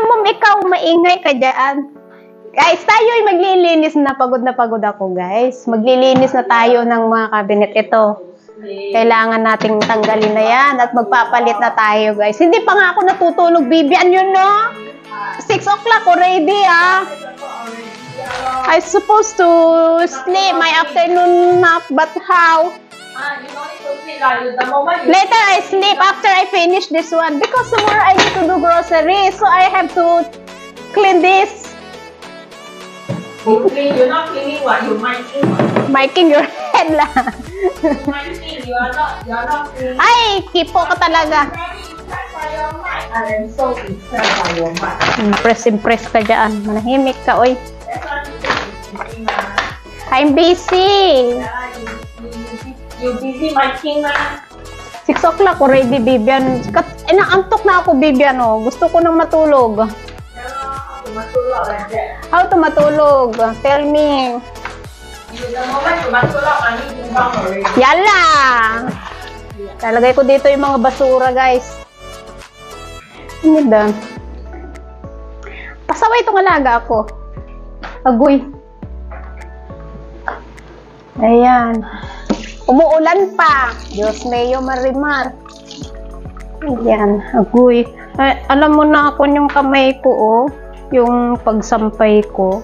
Mom, ikaw maingay ka dyan. Guys, tayo ay maglilinis na pagod ako, guys. Maglilinis na tayo ng mga cabinet. Ito, kailangan nating tanggalin na yan at magpapalit na tayo, guys. Hindi pa nga ako natutulog, Bibian, yun, no? 6 o'clock already, ah. I supposed to sleep my afternoon nap, but how? You don't need to sleep like the moment you Later, I sleep after I finish this one. Because tomorrow I need to do groceries, so I have to clean this. clean, you're not cleaning what you're miking. Miking your head lang. Miking, you're not cleaning. Ay, kipo ka talaga. Very impressed by your mic. I am so impressed by your mic. Impress ka dyan. Manahimik ka, oy. That's why you I'm busy. you busy miking na. 6 o'clock already, Bibian. Inaantok na ako, Bibian, oh. Gusto ko nang matulog. Matulog like that. How to matulog? Tell me. The moment you matulog, I need to come already. Yala! Talagay ko dito yung mga basura, guys. Ano ba? Pasaway itong alaga ako. Agoy. Ayan. Umuulan pa. Diyos mayo marimar. Ayan. Agoy. Ay, alam mo na ako yung kamay ko, oh. Yung pagsampay ko.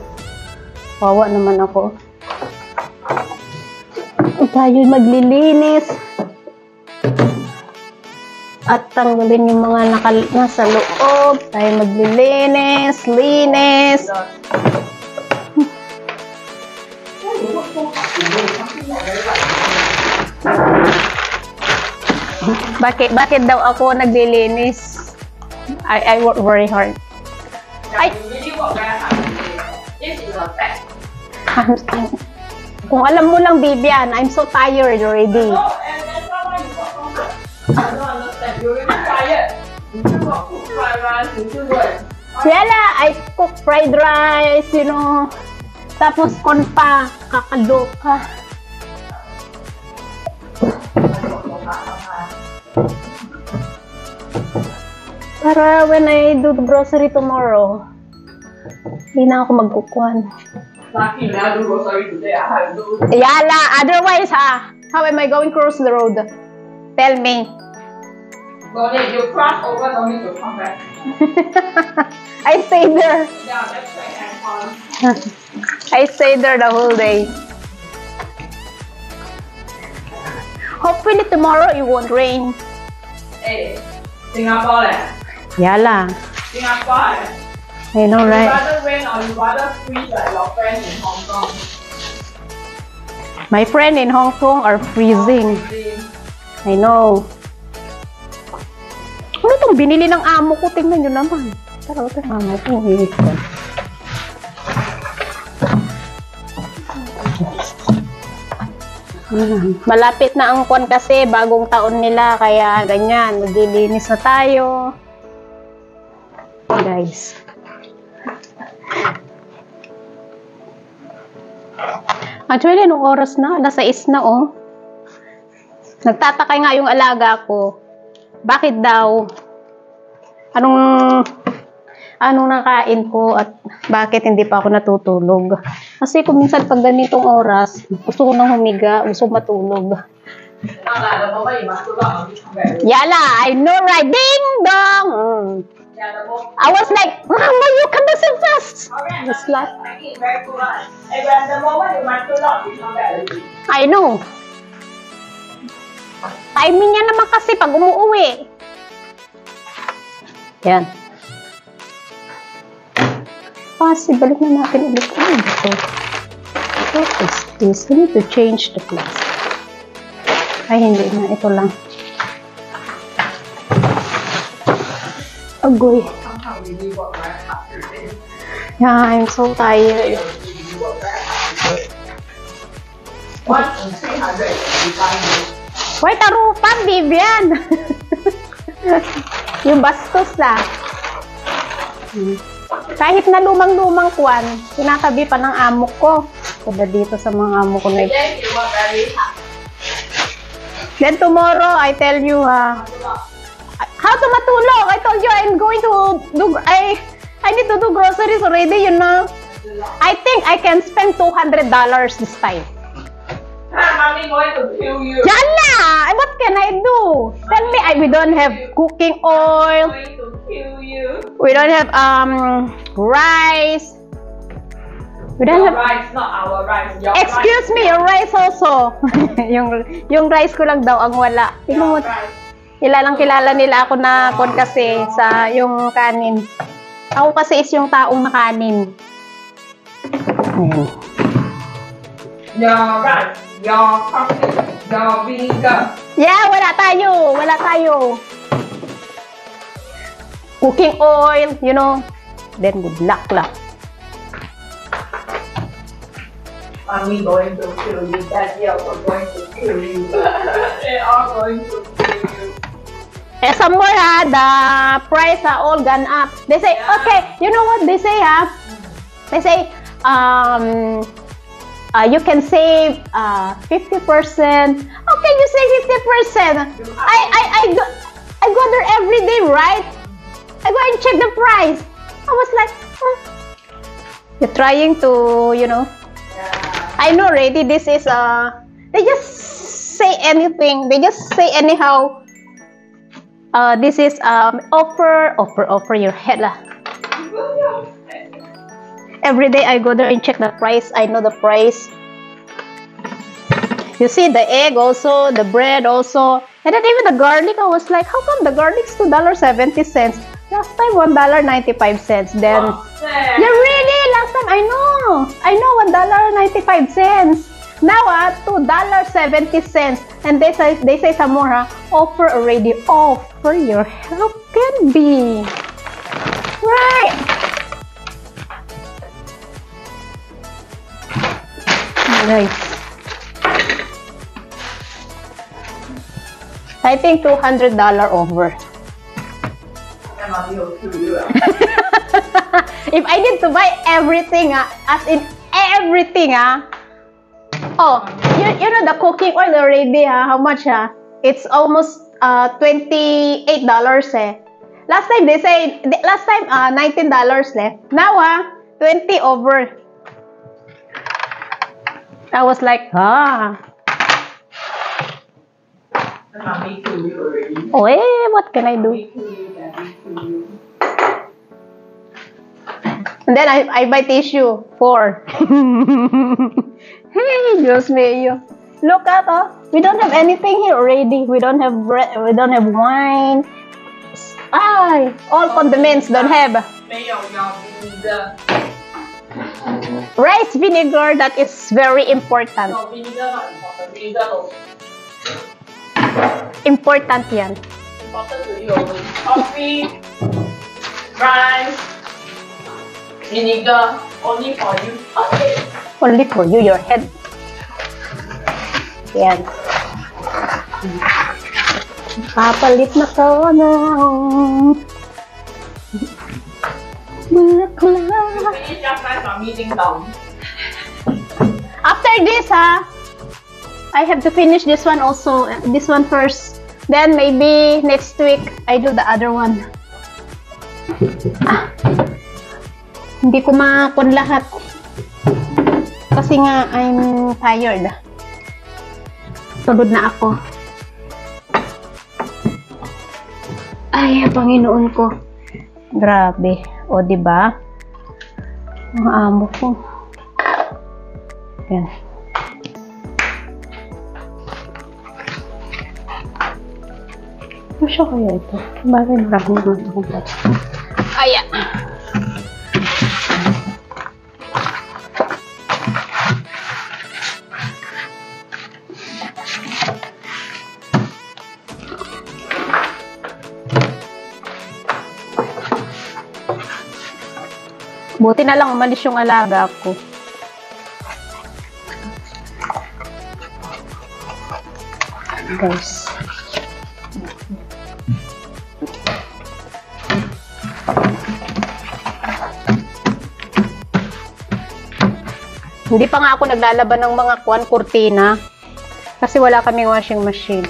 Wawa naman ako. Tayo maglilinis. At tanggalin yung mga nasa loob. Tayo maglilinis. Linis. Bakit daw ako naglilinis? I work very hard. Yeah, you really work very hard. This is a fact. Kung alam mo lang, Bibian, I'm so tired already. No, and that's why you work so hard. I don't understand. You're really tired. You still got cook fried rice. You still do it. Yala, I cook fried rice, you know. Tapos kon pa, kakaloka. Para when I do the grocery tomorrow, hindi na ako magkukuhan. Lucky I do grocery today. I have to do. Yala, otherwise, how am I going cross the road? Tell me. Don't need you cross over. Don't need to come back. I stay there. Yeah, that's right. And I stay there the whole day. Hopefully tomorrow it won't rain. hey, Singapore leh. Yala. Singapore leh. I know, You right? rather rain or you rather freeze like your friends in Hong Kong? My friend in Hong Kong are freezing. I know. Ano itong binili ng amo ko? Tingnan nyo naman. Tara, ito ang amo ko. Malapit na ang kwan kasi, bagong taon nila. Kaya ganyan, maglilinis na tayo. Guys. Actually, anong oras na? Alas 6 na, oh. Nagtatakay nga yung alaga ko. Bakit daw? Anong nakain ko at bakit hindi pa ako natutulog? Kasi kung minsan pag ganitong oras, gusto ko nang humiga, gusto matulog. Yala, I know, right? Ding dong! I was like, Mama, you come back so fast! Just like, I know. Timing niya naman kasi pag umuwi. Yan. Balik na natin ulit. What is this? I need to change the glass. Ay, hindi na. Ito lang. Agoy. Yeah, I'm so tired. Wait, tarupan, Bibian! Yung bastos na. Kahit na lumang-lumang kwan, tinatabi pa ng amo ko. Kada dito sa mga amo ko na ito. Then tomorrow, I tell you, how to matulog? I told you I'm going to do, groceries already, you know. I think I can spend $200 this time. Mommy going to kill you. Yala! What can I do? Tell me, we don't have cooking oil. Going to kill you. We don't have rice. We don't Your have. rice, not our rice. Your Excuse me, your rice also. yung rice ko lang daw ang wala. Tingnan mo, rice. kilala nila ako na kon kasi sa yung kanin. Ako kasi is yung taong nakanin. Ayan. Your rice, your coffee, your vinegar. Yeah, wala tayo. Wala tayo. Cooking oil, you know. Then good luck lang. Mommy going to kill you. Daddy also going to kill you. They are going to kill you. Eh, somewhere the price all gone up. They say, Yeah. okay, you know what they say They say, you can save 50%. Okay, you say 50%. I go there every day, right? I go and check the price. I was like, you're trying to, you know. Yeah. I know already this is they just say anything. They just say anyhow. This is offer your head lah. Every day I go there and check the price. I know the price. You see the egg also, the bread also, and then even the garlic. I was like, how come the garlic's $2.70? Last time $1.95. Then yeah, really? Last time I know $1.95. Now $2.70. And they say some more offer already offer your help can be right. Guys, I think $200 over. Mommy will kill you. If I need to buy everything, as in everything, oh, you know the cooking oil already, how much, It's almost $28, eh. Last time they say, $19 left. Now, 20 over. I was like, Mommy kill you already. oh, what can I do? Mommy kill you, daddy kill you. And then I buy tissue 4. Hey, Dios mío. Look at we don't have anything here already. We don't have bread. We don't have wine. All condiments don't have. Mayo, your vinegar. Rice vinegar, that is very important. No, vinegar not important. Vinegar also Important yan. important to you always. Coffee, rice, vinegar, only for you. Okay. Only for you, your head. Yan. Papalit na ko ng bakla. Finish just nice for meeting down. After this, I have to finish this one also. This one first. Then maybe next week, I do the other one. Hindi ko makakon lahat. Kasi nga, I'm tired. Pagod na ako. Ay, Panginoon ko. Grabe. O, diba? Ang amo ko. Yan. Ano siya kaya ito? Bakit marami naman akong plastic? Ayan. Buti na lang umalis yung alaga ko. Guys. Hindi pa nga ako naglalaban ng mga kurtina kasi wala kaming washing machine.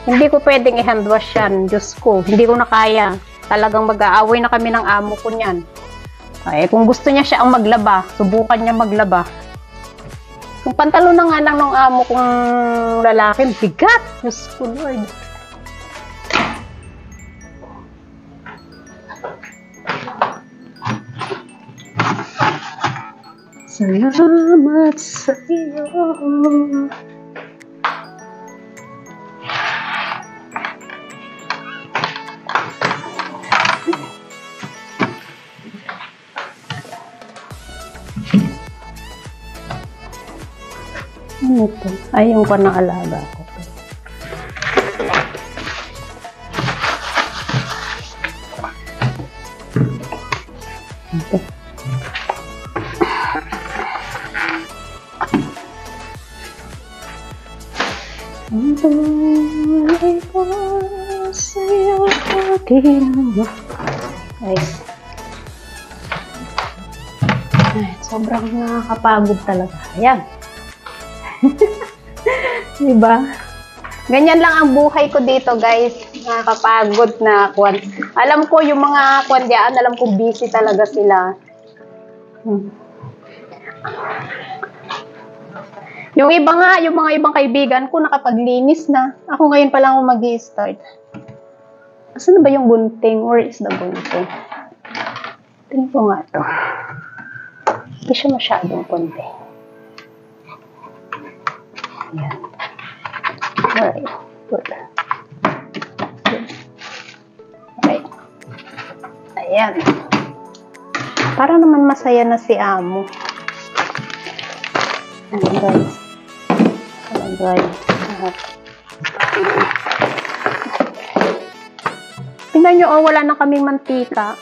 Hindi ko pwedeng i-hand wash yan. Diyos ko, hindi ko na kaya. Talagang mag-aaway na kami ng amo ko niyan. Ay, kung gusto niya siya ang maglaba, subukan niya maglaba. Yung pantalon na nga lang ng amo kong lalaki, bigat. Diyos ko, Lord. Salamat sa iyo. Ano ito? Ay, yung pa ng alaga ko. Ito. Ang tuloy ko sa'yo aking guys. Ay, sobrang nakakapagod talaga. Ayan. Diba? Ganyan lang ang buhay ko dito, guys. Nakakapagod na kwan. Alam ko yung mga kwan diyan, alam ko busy talaga sila. Yung iba nga, yung mga ibang kaibigan ko nakapaglinis na. Ako ngayon pa lang ako mag-i-start. Asan na ba yung gunting? Where is the gunting? Tingnan ko nga to. Hindi siya masyadong konti. Ayan. Alright. Good. Alright. Ayan. Para naman masaya na si amo. Ayan, guys. Ayan, guys. Tingnan nyo, oh, wala na kaming mantika.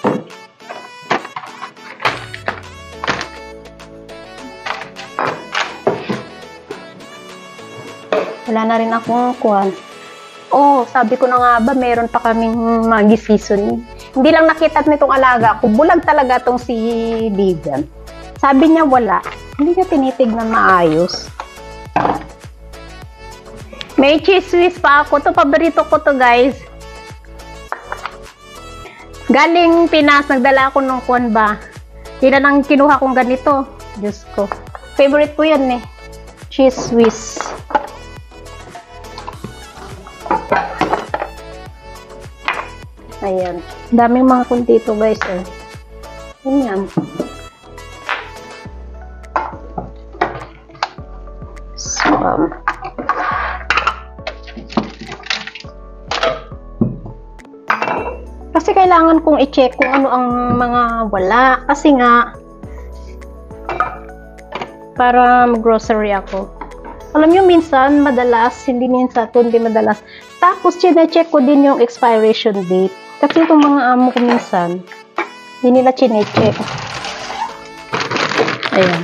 Wala na rin akong kuwan. Oh, sabi ko na nga ba, meron pa kaming magi-seasoning. Hindi lang nakita nitong alaga ko. Bulag talaga tong si Vivian. Sabi niya wala. Hindi niya tinitignan maayos. May cheese whiz pa ako. Ito, paborito ko to, guys. Galing Pinas, nagdala ako ng kuwan ba. Kailan ang kinuha kong ganito. Diyos ko. Favorite ko yan eh. Cheese whiz. Ayan. Daming mga kuntito, guys. Eh. Ayan. So, kasi kailangan kong i-check kung ano ang mga wala. Kasi nga, para mag-grocery ako. Alam nyo, minsan, madalas, hindi minsan, kundi madalas. Tapos, chine-check ko din yung expiration date. Kasi itong mga amo ko minsan, hindi nila chine-check. Ayan.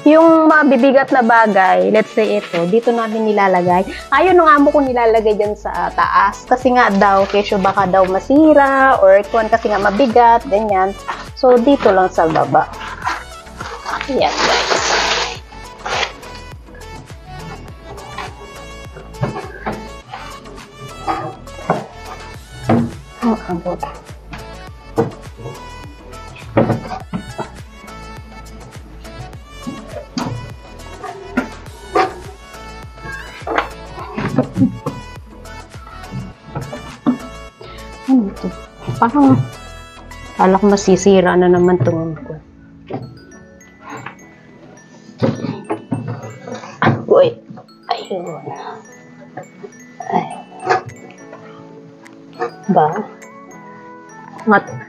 Yung mabibigat na bagay, let's say ito, dito namin nilalagay. Ayun ng amo ko nilalagay dyan sa taas. Kasi nga daw, kesyo baka daw masira, or kung kasi nga mabigat, ganyan. So, dito lang sa baba. Ayan, guys. Ang abot. Ano ito? Parang kala ko masisira na naman itong ko. Uy. Ayun. Ay. Ba?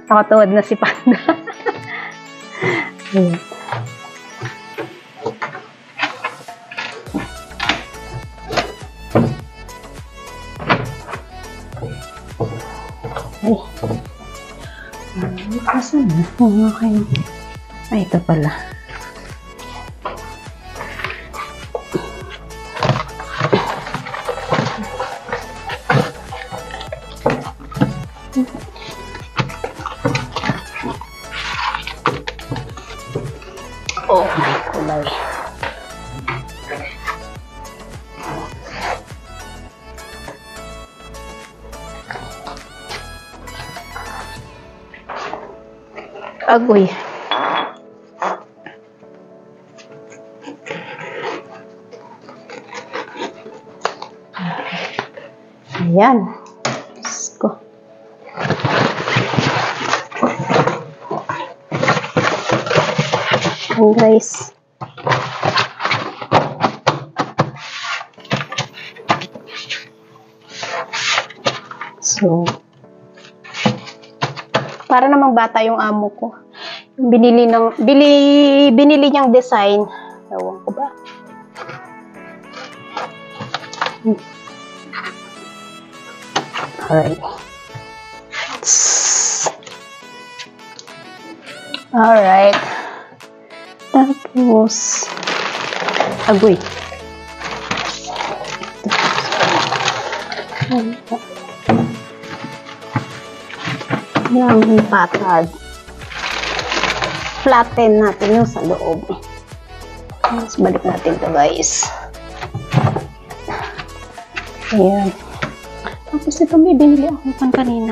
Nakatuwad na si Panda. Ayun. Ay. Asan na? Okay. Ay, ito pala. Oh my kulay. Agoy. Ayan. Let's go. Ayan, guys. So, para namang bata yung amo ko. Yung binili niyang design. Ewan ko ba? Alright. Alright. Tapos, agoy. Yung patag. Flatten natin yung sa loob. Tapos balik natin to, guys. Ayan. Tapos ito may binili ako kanina.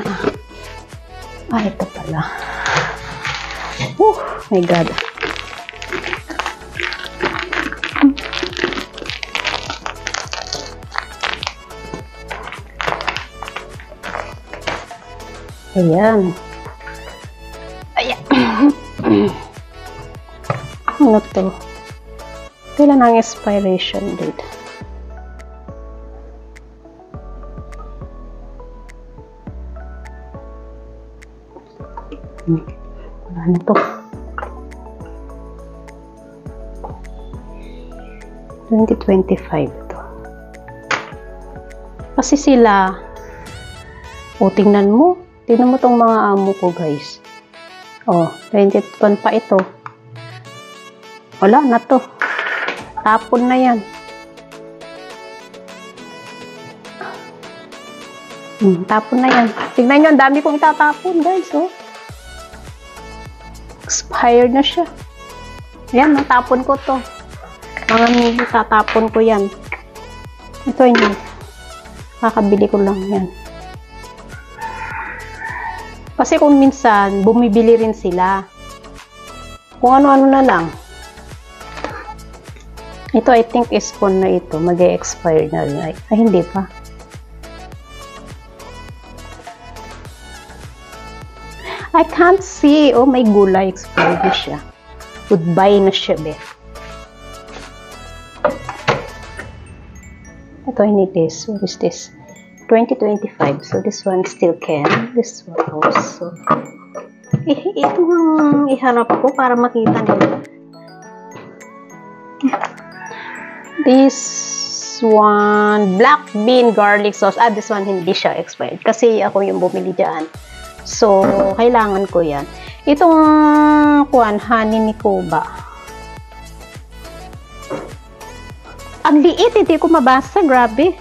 Ito pala. Oh my God. Ayan. Ayan. Ano to? Kailan ang expiration date? Ano to? 2025 to. Kasi sila, tingnan mo. Tingnan mo tong mga amo ko, guys. 21 pa ito. Wala na to. Tapon na yan. Tapon na yan. Tingnan nyo, ang dami kong itatapon, guys. Expired na siya. Yan, natapon ko to. Mga mili, tatapon ko yan. Ito yun. Kakabili ko lang yan. Kasi kung minsan, bumibili rin sila. Kung ano-ano na lang. Ito, I think is phone na ito. Mag-e-expire na rin. Ay, hindi pa. I can't see. Oh, may gulay. Expired na siya. Goodbye na siya, be. Ito, I need this. What is this? 2025. So, this one still can. This one also. Ito ang iharap ko para makita nila. This one, black bean garlic sauce. This one hindi siya expired. Kasi ako yung bumili dyan. So, kailangan ko yan. Itong honey ni Kuba. Ang liit, hindi ko mabasa. Grabe.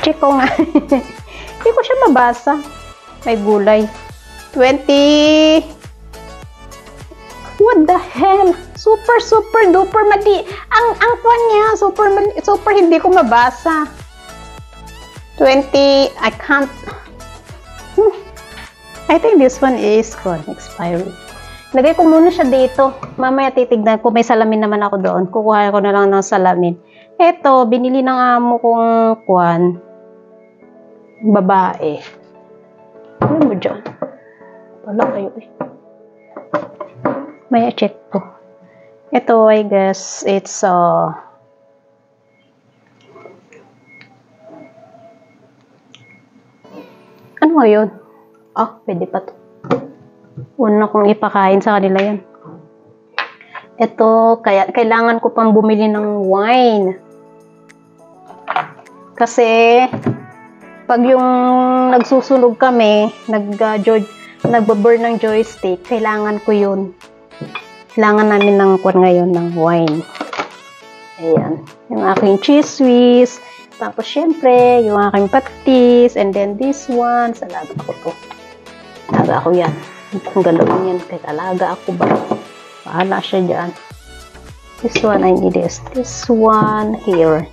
Check ko nga. Hindi ko siya mabasa. May gulay. 20. What the hell? Super duper mali. Ang kwan niya, super hindi ko mabasa. 20. I can't. I think this one is expired. Lagay ko muna siya dito. Mamaya titignan ko. May salamin naman ako doon. Kukuha ko na lang ng salamin. Ito, binili ng amo kong kwan. Babae. Ano mo dyan? Wala kayo eh. May check ko. Ito, I guess, it's ano yun? Pwede pa to. Una kong ipakain sa kanila yan. Ito, kailangan ko pang bumili ng wine. Kasi, pag yung nagsusunog kami, nagbaburn ng joystick, kailangan ko yun. Kailangan namin ng ngayon ng wine. Ayan. Yung aking cheese whiz. Tapos, syempre, yung aking patis. And then, this one. Salaga ko to. Alaga ako yan. Kung galawin yan, kahit alaga ako ba? Pahala siya dyan. This one, I need this. This one, here.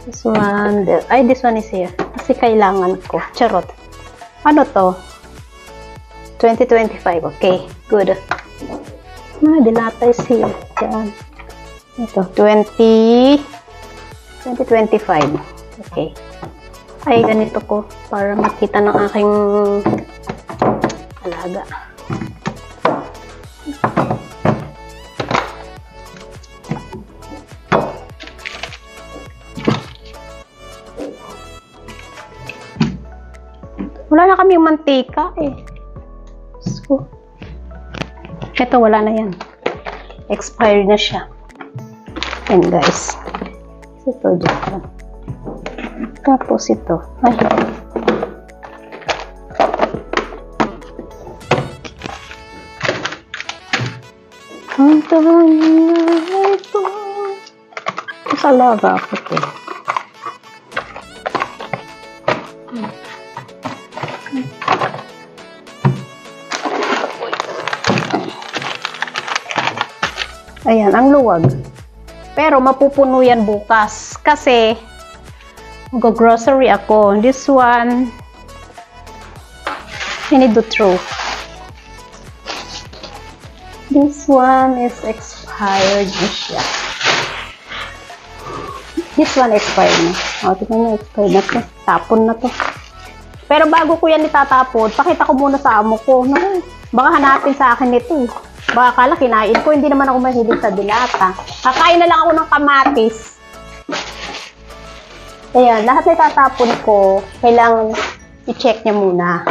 This one, there. Ay, this one is here. Kasi kailangan ko. Charot. Ano to? 2025. Okay, good. Dilata is here. Diyan. Ito, 2025. Okay. Ay, ganito ko para makita ng aking alaga. Wala na kaming mantika eh. So, ito wala na yan. Expired na siya. Yan guys. Ito dyan. Tapos ito. Ay. Ang tahanay ko. Sa lava ako ito. Ayan, ang luwag. Pero mapupuno yan bukas. Kasi, mag-grocery ako. This one, I need to throw. This one is expired na siya. This one expired na. O, tignan nyo, expired na to. Tapon na to. Pero bago ko yan itatapon, pakita ko muna sa amo ko. Naku, baka hanapin sa akin ito eh. Baka akala kinain ko, hindi naman ako mahilig sa dilata. Kakain na lang ako ng kamatis. Ayan, lahat na itatapon ko, kailangan i-check niya muna.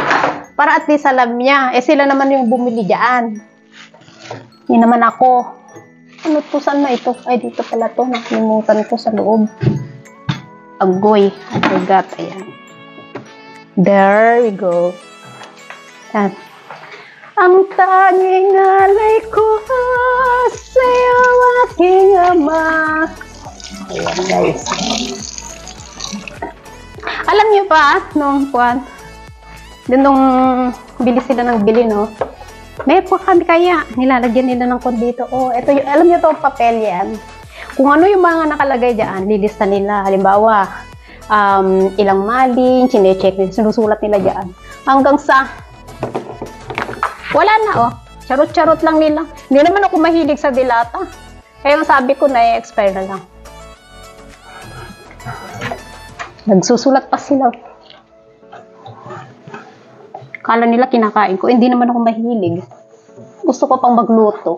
Para at least alam niya, eh sila naman yung bumili dyan. Hindi naman ako. Ano to, saan na ito? Ay, dito pala to, nakalimutan ko sa loob. Agoy, I forgot, ayan. There we go. Ayan. Ang tanging alay ko sa'yo, aking ama. Ayan, guys. Alam niyo ba, nung bili sila ng bili, no? May po kami kaya, nilalagyan nila ng kod dito. Oh, ito yung, alam niyo to, papel yan. Kung ano yung mga nakalagay dyan, lilista nila. Halimbawa, ilang maling, chinecheck nila, sinusulat nila dyan. Hanggang sa wala na, oh. Charot-charot lang nila. Hindi naman ako mahilig sa dilata. Kaya yung sabi ko na i-expire na lang. Nagsusulat pa sila. Kala nila kinakain ko. Hindi naman ako mahilig. Gusto ko pang magluto.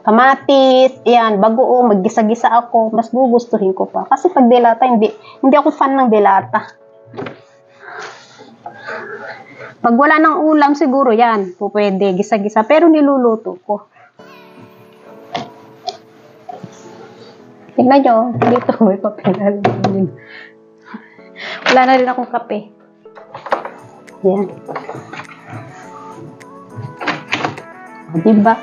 Kamatis, yan, bagoong, maggisa-gisa ako. Mas gugustuhin ko pa. Kasi pag dilata, hindi ako fan ng dilata. Pag wala ng ulam, siguro yan. Pwede, gisa-gisa. Pero niluluto ko. Tingnan nyo. Dito, may papel. Wala na rin akong kape. Yan. Diba?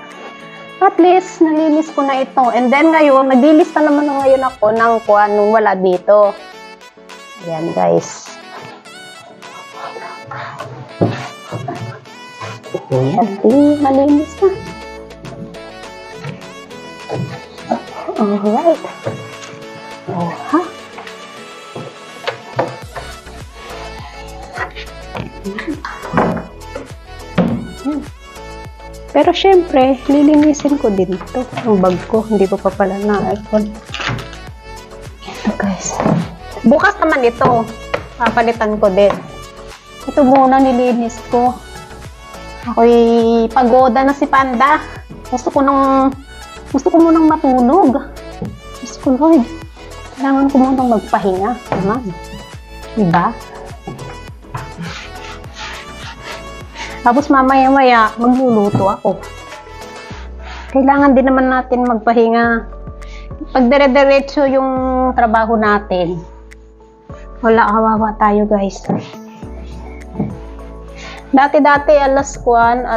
At least, nalinis ko na ito. And then ngayon, naglilista naman ngayon ako ng kung anong wala dito. Yan, guys. Ayan, malinis na. Alright. Oh, ha? Pero syempre, lilinisin ko din ito. Ang bag ko, hindi ko pa pala na-iPhone. Ito guys. Bukas naman ito. Papalitan ko din. Ito muna nilinis ko. Ako'y pagoda na si Panda. Gusto ko munang matulog. Gusto ko, Lord. Kailangan ko munang magpahinga. Naman. Diba? Tapos mamaya-maya, magluluto ako. Kailangan din naman natin magpahinga. Pag dire-diretso yung trabaho natin, wala, kawawa tayo guys. Dati alas 5,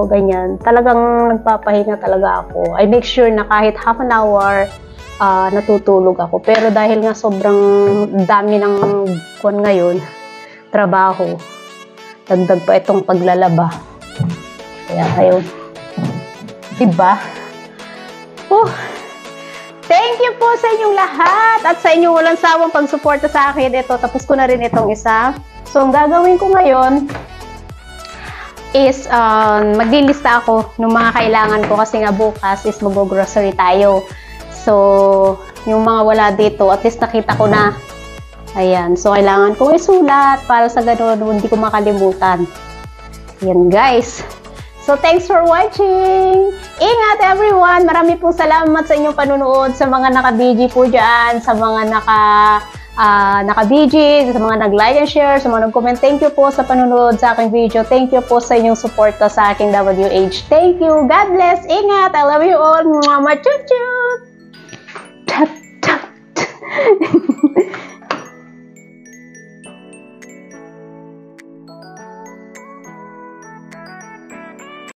ganyan. Talagang nagpapahinga talaga ako. I make sure na kahit half an hour, natutulog ako. Pero dahil nga sobrang dami ng ngayon, trabaho, dagdag pa itong paglalaba. Kaya ayun. Diba? Thank you po sa inyong lahat at sa inyong walang sawang pagsuporta sa akin. Ito, tapos ko na rin itong isa. So, ang gagawin ko ngayon, is maglilista ako ng mga kailangan ko kasi nga bukas is mag-grocery tayo. So, yung mga wala dito, at least nakita ko na. Ayan. So, kailangan kong isulat para sa ganun hindi ko makalimutan. Ayan, guys. So, thanks for watching! Ingat everyone! Marami pong salamat sa inyong panunood, sa mga naka-BG po dyan, sa mga naka-BG, sa mga nag-like and share, sa mga nag-comment. Thank you po sa panunood sa aking video. Thank you po sa inyong suporta sa aking WH. Thank you! God bless! Ingat! I love you all! Mwah! Chut-chut!